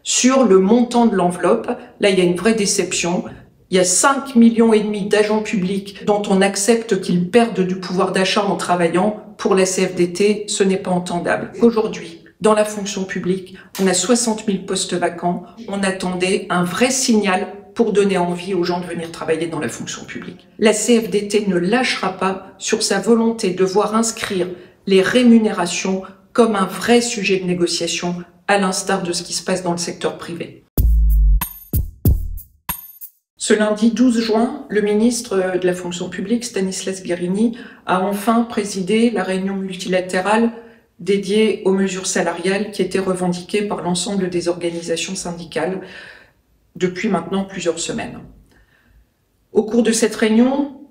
Sur le montant de l'enveloppe, là, il y a une vraie déception. Il y a 5,5 millions d'agents publics dont on accepte qu'ils perdent du pouvoir d'achat en travaillant. Pour la CFDT, ce n'est pas entendable. Aujourd'hui, dans la fonction publique, on a 60 000 postes vacants. On attendait un vrai signal pour donner envie aux gens de venir travailler dans la fonction publique. La CFDT ne lâchera pas sur sa volonté de voir inscrire les rémunérations comme un vrai sujet de négociation, à l'instar de ce qui se passe dans le secteur privé. Ce lundi 12 juin, le ministre de la fonction publique, Stanislas Guerini, a enfin présidé la réunion multilatérale dédiée aux mesures salariales qui étaient revendiquées par l'ensemble des organisations syndicales depuis maintenant plusieurs semaines. Au cours de cette réunion,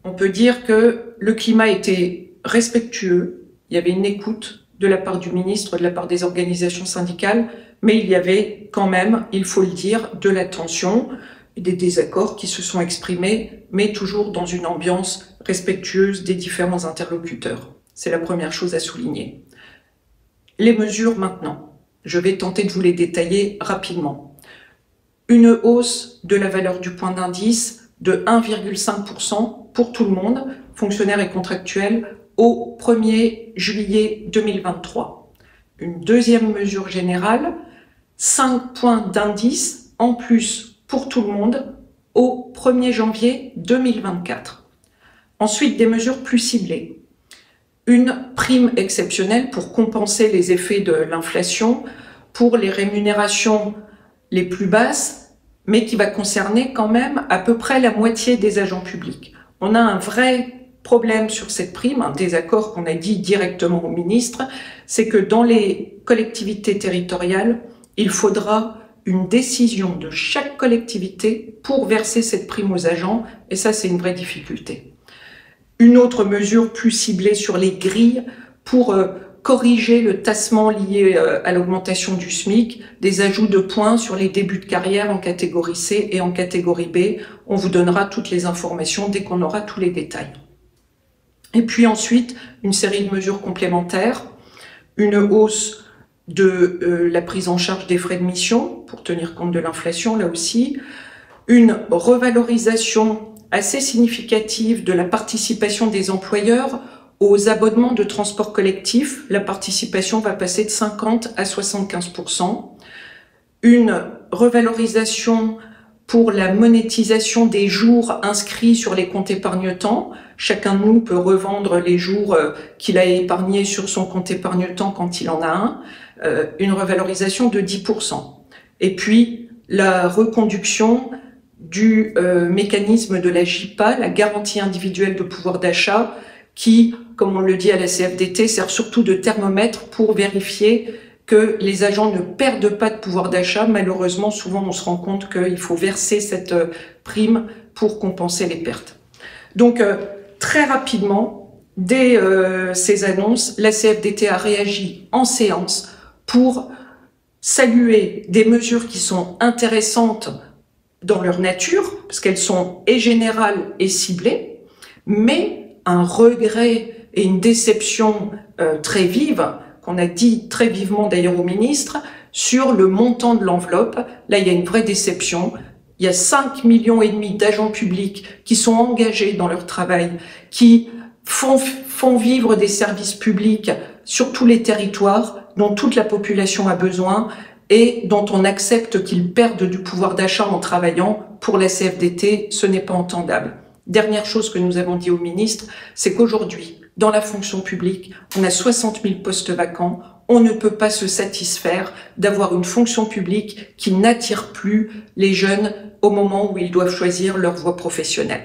on peut dire que le climat était respectueux, il y avait une écoute de la part du ministre, de la part des organisations syndicales, mais il y avait quand même, il faut le dire, de la tension, des désaccords qui se sont exprimés, mais toujours dans une ambiance respectueuse des différents interlocuteurs. C'est la première chose à souligner. Les mesures maintenant, je vais tenter de vous les détailler rapidement. Une hausse de la valeur du point d'indice de 1,5% pour tout le monde, fonctionnaires et contractuels, au 1er juillet 2023. Une deuxième mesure générale, 5 points d'indice en plus pour tout le monde au 1er janvier 2024. Ensuite, des mesures plus ciblées. Une prime exceptionnelle pour compenser les effets de l'inflation pour les rémunérations les plus basses, mais qui va concerner quand même à peu près la moitié des agents publics. On a un vrai problème sur cette prime, un désaccord qu'on a dit directement au ministre, c'est que dans les collectivités territoriales, il faudra une décision de chaque collectivité pour verser cette prime aux agents, et ça c'est une vraie difficulté. Une autre mesure plus ciblée sur les grilles pour corriger le tassement lié à l'augmentation du SMIC, des ajouts de points sur les débuts de carrière en catégorie C et en catégorie B. On vous donnera toutes les informations dès qu'on aura tous les détails. Et puis ensuite, une série de mesures complémentaires, une hausse de la prise en charge des frais de mission pour tenir compte de l'inflation, là aussi, une revalorisation assez significative de la participation des employeurs aux abonnements de transport collectif. La participation va passer de 50 à 75%. Une revalorisation pour la monétisation des jours inscrits sur les comptes épargne-temps. Chacun de nous peut revendre les jours qu'il a épargnés sur son compte épargne-temps quand il en a un. Une revalorisation de 10%. Et puis, la reconduction du mécanisme de la JIPA, la garantie individuelle de pouvoir d'achat, qui, comme on le dit à la CFDT, sert surtout de thermomètre pour vérifier que les agents ne perdent pas de pouvoir d'achat. Malheureusement, souvent, on se rend compte qu'il faut verser cette prime pour compenser les pertes. Donc, très rapidement, dès ces annonces, la CFDT a réagi en séance pour saluer des mesures qui sont intéressantes dans leur nature, parce qu'elles sont et générales et ciblées, mais un regret et une déception très vive, qu'on a dit très vivement d'ailleurs au ministre, sur le montant de l'enveloppe. Là, il y a une vraie déception. Il y a 5,5 millions d'agents publics qui sont engagés dans leur travail, qui font vivre des services publics sur tous les territoires, dont toute la population a besoin, et dont on accepte qu'ils perdent du pouvoir d'achat en travaillant. Pour la CFDT, ce n'est pas entendable. Dernière chose que nous avons dit au ministre, c'est qu'aujourd'hui, dans la fonction publique, on a 60 000 postes vacants. On ne peut pas se satisfaire d'avoir une fonction publique qui n'attire plus les jeunes au moment où ils doivent choisir leur voie professionnelle.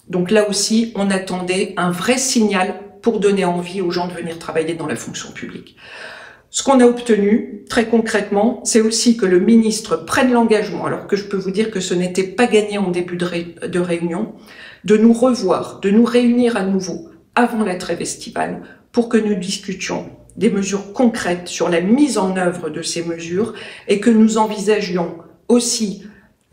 Donc là aussi, on attendait un vrai signal pour donner envie aux gens de venir travailler dans la fonction publique. Ce qu'on a obtenu, très concrètement, c'est aussi que le ministre prenne l'engagement, alors que je peux vous dire que ce n'était pas gagné en début de réunion, de nous revoir, de nous réunir à nouveau avant la trêve estivale pour que nous discutions des mesures concrètes sur la mise en œuvre de ces mesures et que nous envisagions aussi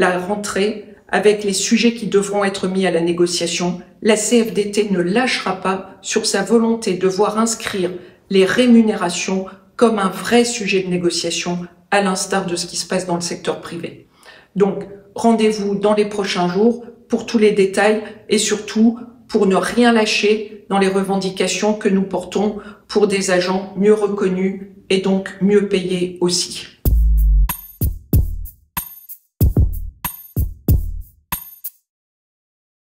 la rentrée avec les sujets qui devront être mis à la négociation. La CFDT ne lâchera pas sur sa volonté de voir inscrire les rémunérations comme un vrai sujet de négociation, à l'instar de ce qui se passe dans le secteur privé. Donc, rendez-vous dans les prochains jours pour tous les détails et surtout pour ne rien lâcher dans les revendications que nous portons pour des agents mieux reconnus et donc mieux payés aussi.